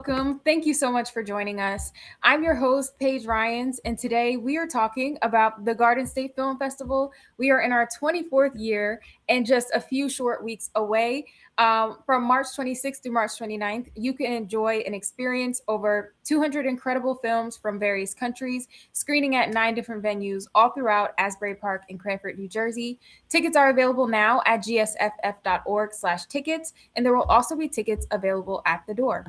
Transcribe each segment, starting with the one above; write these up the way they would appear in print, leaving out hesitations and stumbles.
Welcome. Thank you so much for joining us. I'm your host, Paige Ryans, and today we are talking about the Garden State Film Festival. We are in our 24th year and just a few short weeks away. From March 26th through March 29th, you can enjoy and experience over 200 incredible films from various countries, screening at 9 different venues all throughout Asbury Park in Cranford, New Jersey. Tickets are available now at gsff.org/tickets, and there will also be tickets available at the door.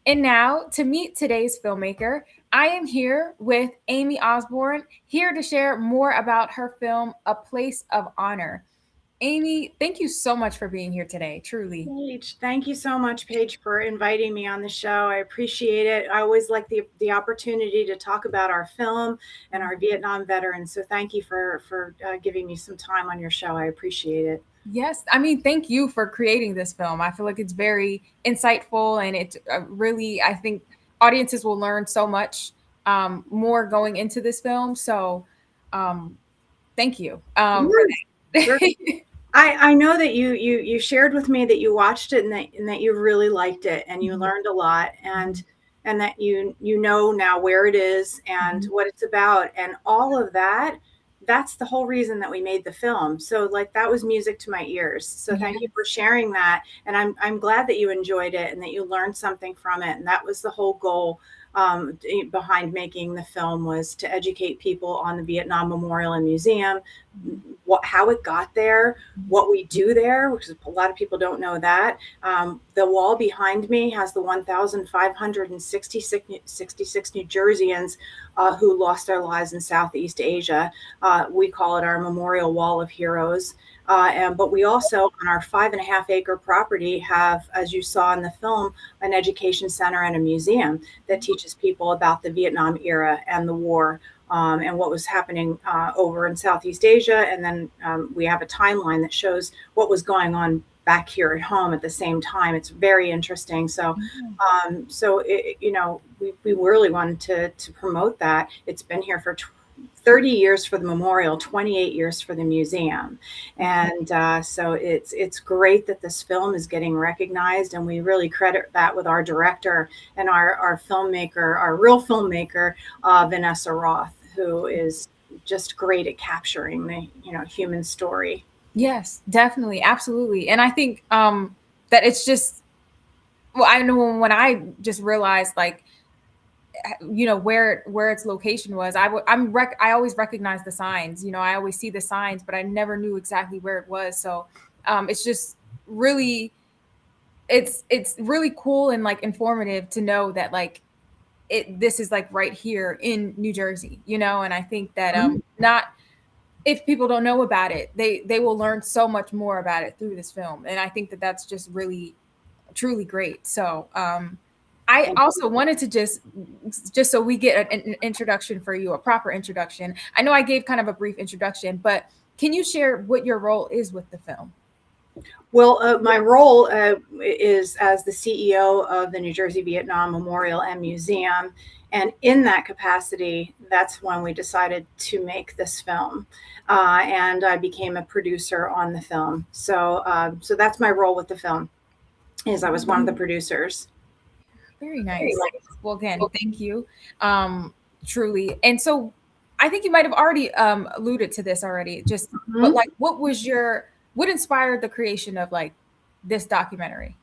And now, to meet today's filmmaker, I am here with Amy Osborne, here to share more about her film, A Place of Honor. Amy, thank you so much for being here today, truly. Paige, thank you so much, Paige, for inviting me on the show. I appreciate it. I always like the opportunity to talk about our film and our Vietnam veterans. So thank you for giving me some time on your show. I appreciate it. Yes, I mean, thank you for creating this film. I feel like it's very insightful and it really, I think audiences will learn so much more going into this film. So, um, thank you for Sure, sure. that. I know that you shared with me that you watched it and that you really liked it and you Mhm, learned a lot and that you know now where it is and mhm. what it's about and all of that. That's the whole reason that we made the film. So like that was music to my ears. So thank you for Yes. sharing that. And I'm glad that you enjoyed it and that you learned something from it. And that was the whole goal behind making the film, was to educate people on the Vietnam Memorial and Museum, how it got there, what we do there, which is a lot of people don't know that. The wall behind me has the 1,566 New Jerseyans who lost their lives in Southeast Asia. We call it our Memorial Wall of Heroes. But we also, on our 5.5 acre property, have, as you saw in the film, an education center and a museum that teaches people about the Vietnam era and the war, and what was happening over in Southeast Asia. And then we have a timeline that shows what was going on back here at home at the same time. It's very interesting. We really wanted to promote that. It's been here for 30 years for the memorial, 28 years for the museum. And so it's great that this film is getting recognized, and we really credit that with our director and our filmmaker, our real filmmaker, Vanessa Roth, who is just great at capturing the human story. Yes, definitely, absolutely. And I think that it's just well, I know when I just realized like where its location was. I always recognize the signs. I always see the signs, but I never knew exactly where it was. So it's just really it's really cool and like informative to know that like this is like right here in New Jersey, and I think that Mhm. not if people don't know about it, they will learn so much more about it through this film. And I think that that's just really truly great. So I Thank also wanted to just so we get an introduction for you, a proper introduction. I know I gave kind of a brief introduction, but can you share what your role is with the film? Well, my role is as the CEO of the New Jersey Vietnam Memorial and Museum. And in that capacity, that's when we decided to make this film. And I became a producer on the film. So that's my role with the film, is I was one of the producers. Very nice. Well, again, thank you. Um, Truly. And so I think you might have already alluded to this already, just but Mhm. like what inspired the creation of like this documentary?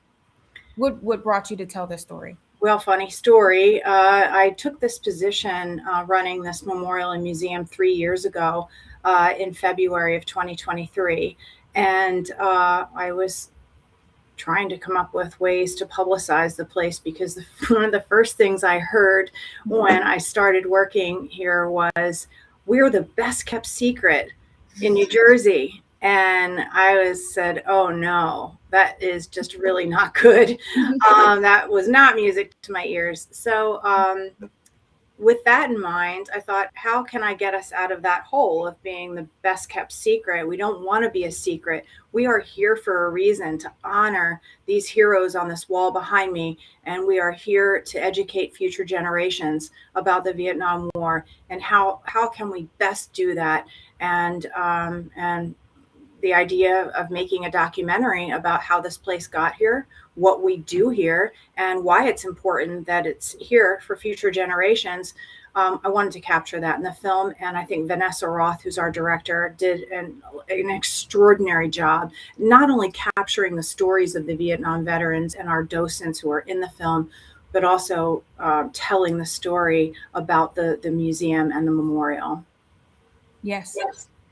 What brought you to tell this story? Well, funny story. I took this position running this memorial and museum 3 years ago in February of 2023. And I was trying to come up with ways to publicize the place, because one of the first things I heard when I started working here was, "We're the best kept secret in New Jersey." And I was said, "Oh no, that is just really not good." That was not music to my ears. So with that in mind, I thought, how can I get us out of that hole of being the best kept secret? We don't want to be a secret. We are here for a reason, to honor these heroes on this wall behind me. And we are here to educate future generations about the Vietnam War, and how can we best do that? And the idea of making a documentary about how this place got here, what we do here, and why it's important that it's here for future generations. I wanted to capture that in the film, and I think Vanessa Roth, who's our director, did an extraordinary job, not only capturing the stories of the Vietnam veterans and our docents who are in the film, but also telling the story about the museum and the memorial. Yes.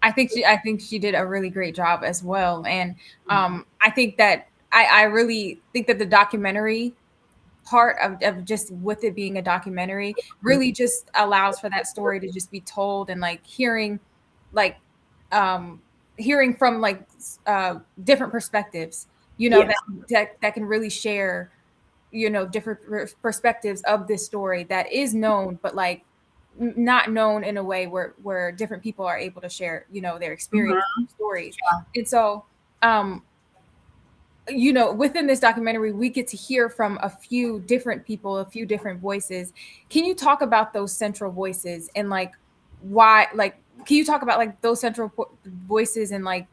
I think she did a really great job as well. And I think that I really think that the documentary part of just with it being a documentary really just allows for that story to just be told, and like like um hearing from like different perspectives, Yes. that can really share, different perspectives of this story that is known, but like not known in a way where different people are able to share, their experience, Mhm. stories. And so um within this documentary, we get to hear from a few different people, a few different voices. Can you talk about those central voices and like why, like, can you talk about like those central voices and like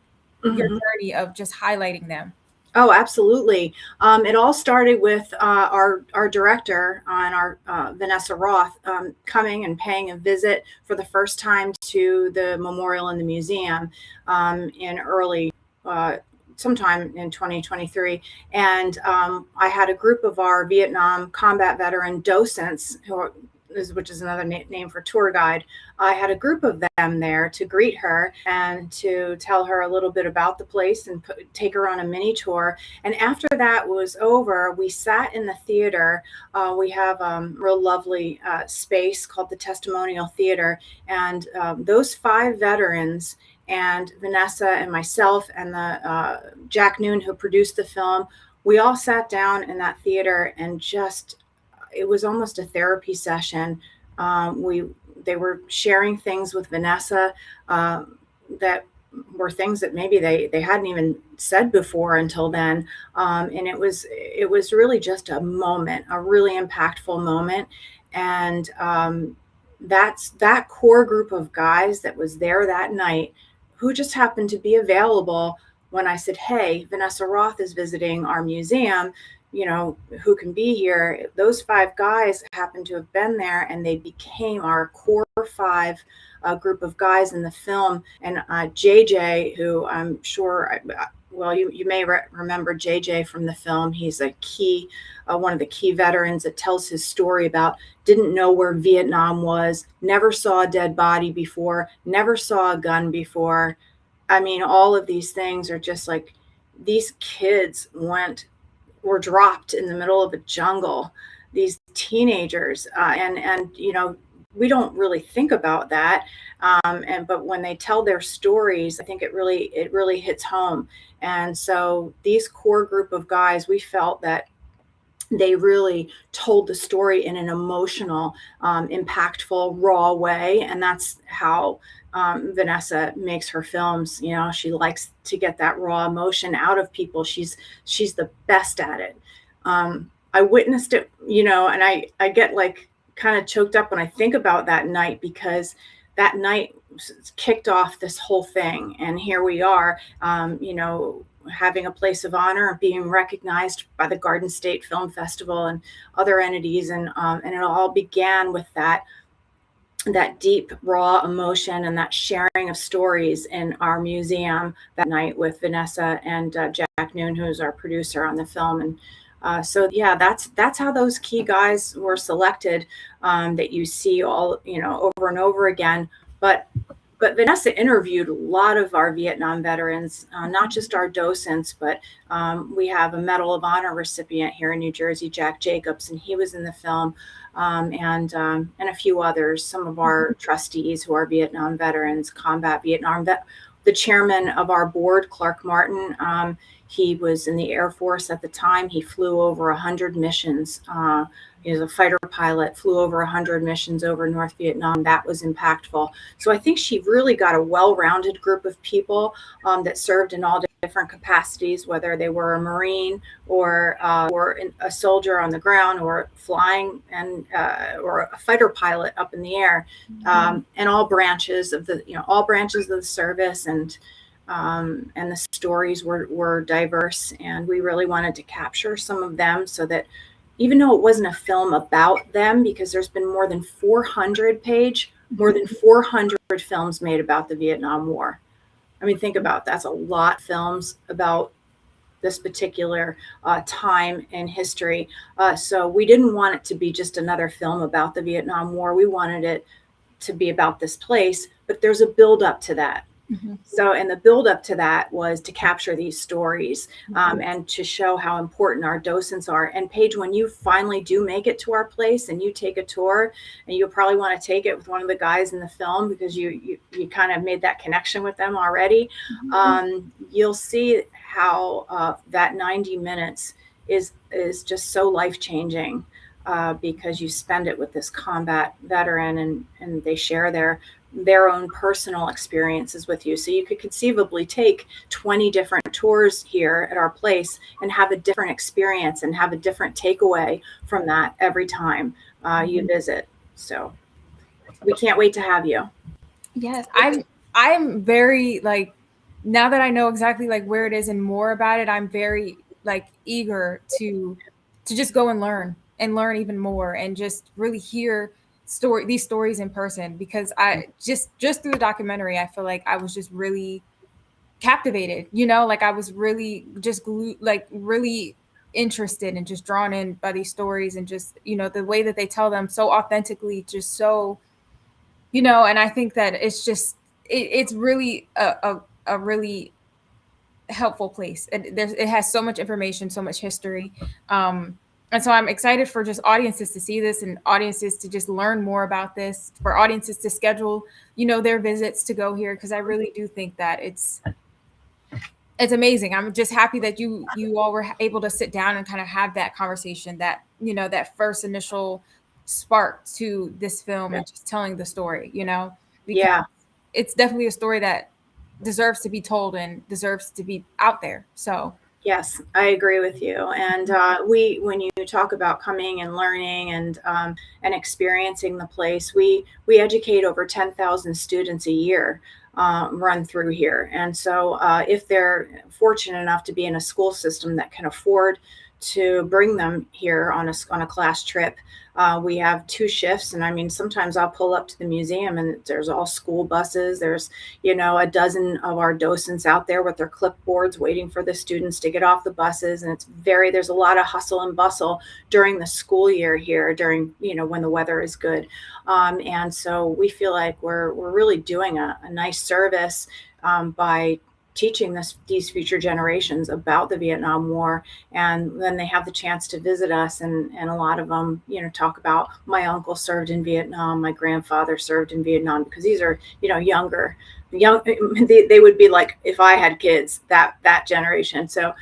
your Mhm. journey of just highlighting them? Oh, absolutely. It all started with our director and our Vanessa Roth coming and paying a visit for the first time to the memorial in the museum in early, uh, sometime in 2023. And I had a group of our Vietnam combat veteran docents which is another name for tour guide. I had a group of them there to greet her and to tell her a little bit about the place and take her on a mini tour. And after that was over, we sat in the theater. We have a real lovely space called the Testimonial Theater. And those 5 veterans and Vanessa and myself and the Jack Noon, who produced the film, we all sat down in that theater and just, it was almost a therapy session. They were sharing things with Vanessa that were things that maybe they hadn't even said before until then, and it was really just a moment, a really impactful moment, and that's that core group of guys that was there that night, who just happened to be available when I said, "Hey, Vanessa Roth is visiting our museum, who can be here." Those 5 guys happened to have been there, and they became our core 5 group of guys in the film. And JJ, who I'm sure, well, you may remember JJ from the film. He's a key, one of the key veterans that tells his story about didn't know where Vietnam was, never saw a dead body before, never saw a gun before. I mean, all of these things are just like, these kids were dropped in the middle of a jungle, these teenagers, and we don't really think about that, but when they tell their stories, I think it really hits home. And so these core group of guys, we felt that they really told the story in an emotional, impactful, raw way. And that's how Vanessa makes her films. She likes to get that raw emotion out of people. She's the best at it. I witnessed it, and I get like kind of choked up when I think about that night, because that night kicked off this whole thing. And here we are, having a place of honor, being recognized by the Garden State Film Festival and other entities, and it all began with that deep, raw emotion and that sharing of stories in our museum that night with Vanessa and Jack Noon, who's our producer on the film. And so yeah, that's how those key guys were selected, that you see all over and over again. But Vanessa interviewed a lot of our Vietnam veterans, not just our docents, but we have a Medal of Honor recipient here in New Jersey, Jack Jacobs, and he was in the film, and a few others. Some of our trustees who are Vietnam veterans, combat Vietnam vet. The chairman of our board, Clark Martin, he was in the Air Force at the time. He flew over 100 missions. He was a fighter pilot, flew over 100 missions over North Vietnam. That was impactful. So I think she really got a well-rounded group of people that served in all different capacities, whether they were a Marine or a soldier on the ground, or flying, and or a fighter pilot up in the air, and all branches of the service. And and the stories were diverse, and we really wanted to capture some of them so that even though it wasn't a film about them, because there's been more than 400 films made about the Vietnam War. I mean, think about that's a lot of films about this particular time in history. So we didn't want it to be just another film about the Vietnam War. We wanted it to be about this place, but there's a build up to that. Mm-hmm. So, and the build up to that was to capture these stories, and to show how important our docents are. And Paige, when you finally do make it to our place and you take a tour, and you'll probably want to take it with one of the guys in the film because you kind of made that connection with them already, you'll see how that 90 minutes is just so life changing. Because you spend it with this combat veteran, and they share their own personal experiences with you. So you could conceivably take 20 different tours here at our place and have a different experience and have a different takeaway from that every time you visit. So we can't wait to have you. Yes, I'm very like, now that I know exactly like where it is and more about it, I'm very like eager to just go and learn even more and just really hear these stories in person, because I just through the documentary I feel like I was just really captivated, like I was really just glued, like really interested and just drawn in by these stories, and just the way that they tell them so authentically, just so and I think that it's just it's really a really helpful place. It has so much information, so much history, and so I'm excited for just audiences to see this, and audiences to just learn more about this, for audiences to schedule their visits to go here, because I really do think that it's amazing. I'm just happy that you all were able to sit down and kind of have that conversation, that that first initial spark to this film, and just telling the story, because Yeah. it's definitely a story that deserves to be told and deserves to be out there. So Yes, I agree with you. And when you talk about coming and learning and experiencing the place, we educate over 10,000 students a year, run through here. And so if they're fortunate enough to be in a school system that can afford to bring them here on a class trip, we have 2 shifts. And I mean, sometimes I'll pull up to the museum and there's all school buses. There's, a dozen of our docents out there with their clipboards waiting for the students to get off the buses. And there's a lot of hustle and bustle during the school year here, during, when the weather is good. And so we feel like we're really doing a nice service by teaching these future generations about the Vietnam War. And then they have the chance to visit us, and a lot of them talk about, my uncle served in Vietnam, my grandfather served in Vietnam, because these are they would be like, if I had kids, that generation. So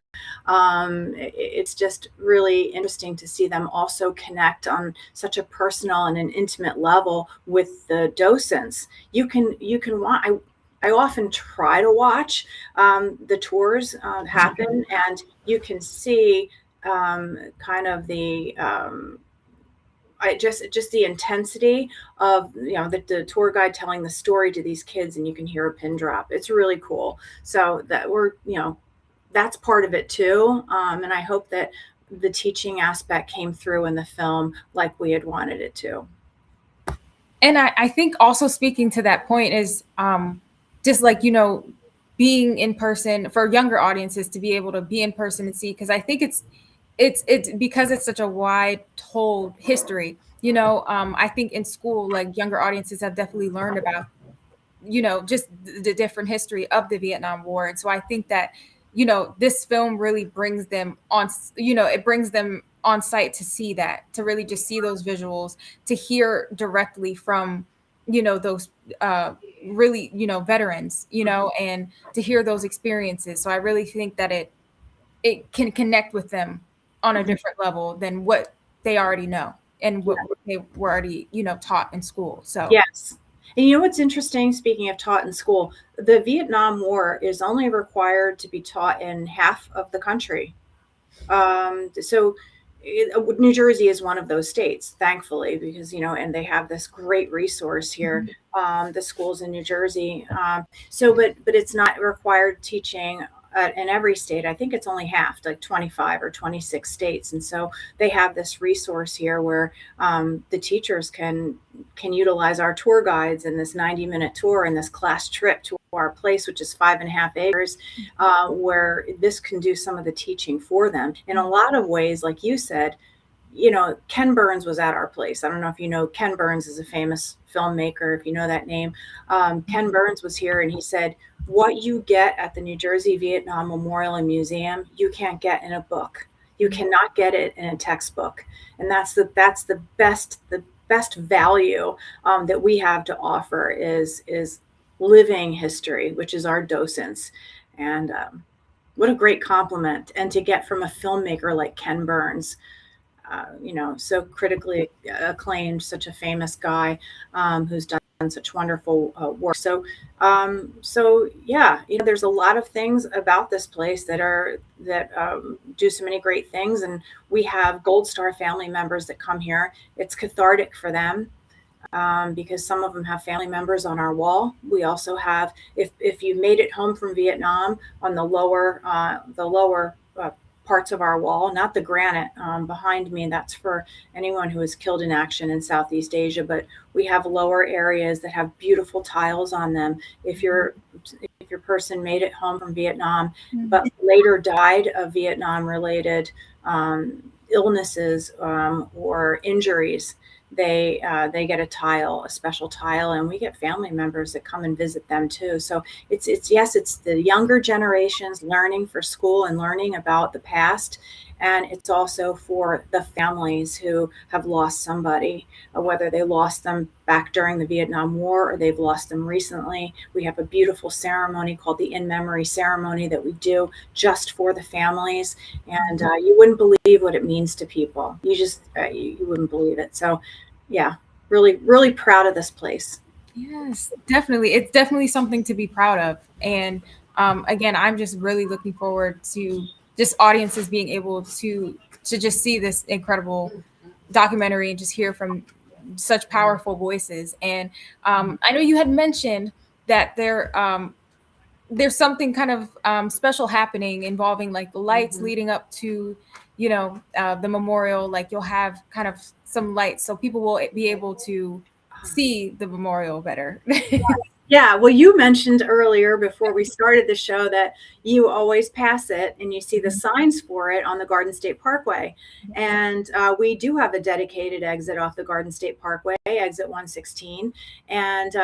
it's just really interesting to see them also connect on such a personal and an intimate level with the docents. You can want I often try to watch the tours happen, and you can see kind of the just the intensity of the tour guide telling the story to these kids, and you can hear a pin drop. It's really cool. So that that's part of it too, and I hope that the teaching aspect came through in the film like we had wanted it to. And I think also, speaking to that point, is just like, being in person for younger audiences, to be able to be in person and see, because I think it's because it's such a wide told history. I think in school, like, younger audiences have definitely learned about, just the different history of the Vietnam War. And so I think that, this film really brings them on, it brings them on site to see that, to really just see those visuals, to hear directly from, those really, veterans, and to hear those experiences. So I really think that it can connect with them on a different level than what they already know, and what they were already, taught in school. So Yes. And what's interesting, speaking of taught in school, the Vietnam War is only required to be taught in half of the country. So New Jersey is one of those states, thankfully, because, and they have this great resource here, the schools in New Jersey. But it's not required teaching in every state. I think it's only half, like 25 or 26 states. And so they have this resource here where the teachers can utilize our tour guides in this 90-minute tour and this class trip to our place, which is 5.5 acres, where this can do some of the teaching for them. In a lot of ways, like you said, Ken Burns was at our place. I don't know if you know, Ken Burns is a famous filmmaker, if you know that name. Ken Burns was here, and he said, what you get at the New Jersey Vietnam Memorial and Museum, you can't get in a book. You cannot get it in a textbook. And that's the best value that we have to offer is living history, which is our docents. And what a great compliment, and to get from a filmmaker like Ken Burns, so critically acclaimed, such a famous guy who's done such wonderful work. So yeah, there's a lot of things about this place that do so many great things, and we have Gold Star family members that come here. It's cathartic for them. Because some of them have family members on our wall. We also have, if you made it home from Vietnam, on the lower parts of our wall, not the granite behind me, that's for anyone who was killed in action in Southeast Asia, but we have lower areas that have beautiful tiles on them. If your person made it home from Vietnam, but later died of Vietnam-related illnesses or injuries, they get a special tile, and we get family members that come and visit them too. So it's the younger generations learning for school and learning about the past, and it's also for the families who have lost somebody, whether they lost them back during the Vietnam War or they've lost them recently. We have a beautiful ceremony called the In Memory Ceremony that we do just for the families, and you wouldn't believe what it means to people. You wouldn't believe it. So yeah, really, really proud of this place. Yes, definitely. It's definitely something to be proud of. And again, I'm just really looking forward to just audiences being able to just see this incredible documentary and just hear from such powerful voices. And I know you had mentioned that there's something kind of special happening involving like the lights leading up to, the memorial. Like you'll have kind of some lights so people will be able to see the memorial better. Yeah, well, you mentioned earlier before we started the show that you always pass it and you see the signs for it on the Garden State Parkway. And we do have a dedicated exit off the Garden State Parkway, exit 116. And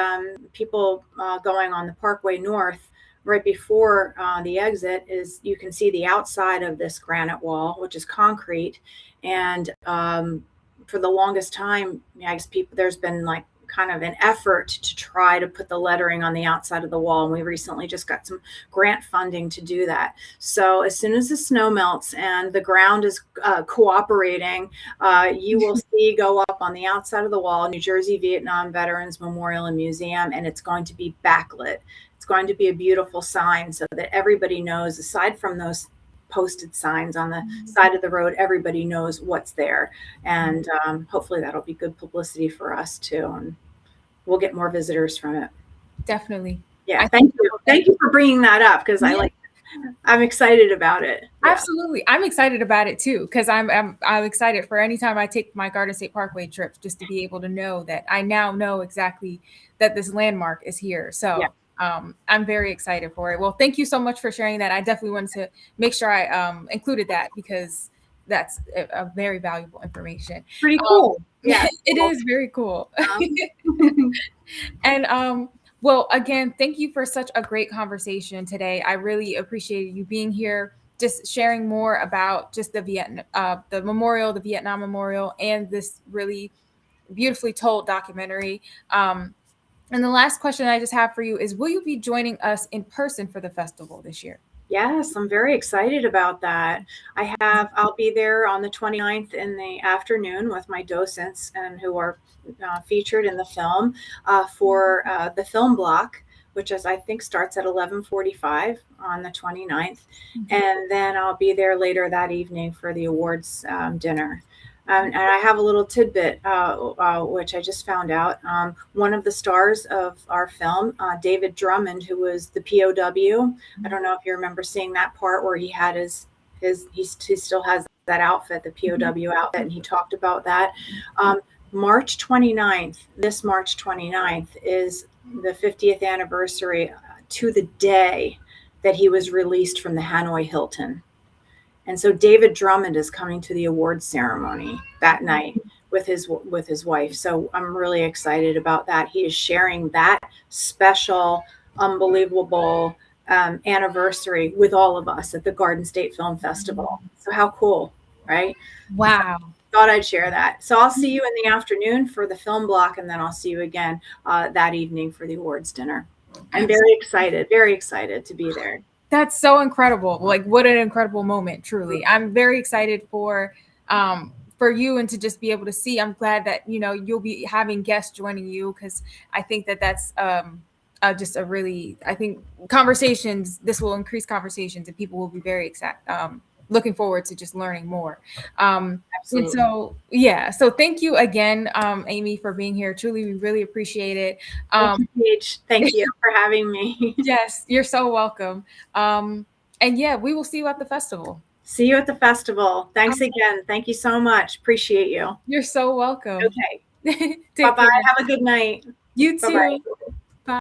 people going on the Parkway North, right before the exit, you can see the outside of this granite wall, which is concrete. And for the longest time, I guess there's been like kind of an effort to try to put the lettering on the outside of the wall. And we recently just got some grant funding to do that. So as soon as the snow melts and the ground is cooperating, you will see go up on the outside of the wall, New Jersey Vietnam Veterans Memorial and Museum, and it's going to be backlit. It's going to be a beautiful sign so that everybody knows, aside from those posted signs on the side of the road, everybody knows what's there. And hopefully that'll be good publicity for us too. And we'll get more visitors from it. Definitely. Yeah. Thank you. Thank you for bringing that up, because I'm excited about it. Yeah. Absolutely. I'm excited about it too, because I'm excited for any time I take my Garden State Parkway trips, just to be able to know that I now know exactly that this landmark is here. So yeah. I'm very excited for it. Well, thank you so much for sharing that. I definitely wanted to make sure I included that, because that's a very valuable information. Pretty cool. Yeah, it is very cool. And well, again, thank you for such a great conversation today. I really appreciated you being here, just sharing more about just the memorial, the Vietnam Memorial, and this really beautifully told documentary. And the last question I just have for you is, will you be joining us in person for the festival this year? Yes, I'm very excited about that. I'll be there on the 29th in the afternoon with my docents, and who are featured in the film for the film block, which is I think starts at 11:45 on the 29th, and then I'll be there later that evening for the awards dinner. And I have a little tidbit, which I just found out. One of the stars of our film, David Drummond, who was the POW. I don't know if you remember seeing that part where he had he still has that outfit, the POW outfit, and he talked about that. March 29th, this March 29th, is the 50th anniversary to the day that he was released from the Hanoi Hilton. And so David Drummond is coming to the awards ceremony that night with his wife. So I'm really excited about that. He is sharing that special, unbelievable anniversary with all of us at the Garden State Film Festival. So how cool, right? Wow. Thought I'd share that. So I'll see you in the afternoon for the film block, and then I'll see you again that evening for the awards dinner. I'm very excited to be there. That's so incredible. Like, what an incredible moment, truly. I'm very excited for you and to just be able to see. I'm glad that, you'll be having guests joining you, because I think that that's just a really, I think this will increase conversations, and people will be very excited. Looking forward to just learning more. Absolutely. So thank you again, Amy, for being here. Truly, we really appreciate it. Thank you for having me. Yes, you're so welcome. And yeah, we will see you at the festival. See you at the festival. Thanks again. Thank you so much. Appreciate you. You're so welcome. Okay. Bye-bye. Have a good night. You too. Bye-bye.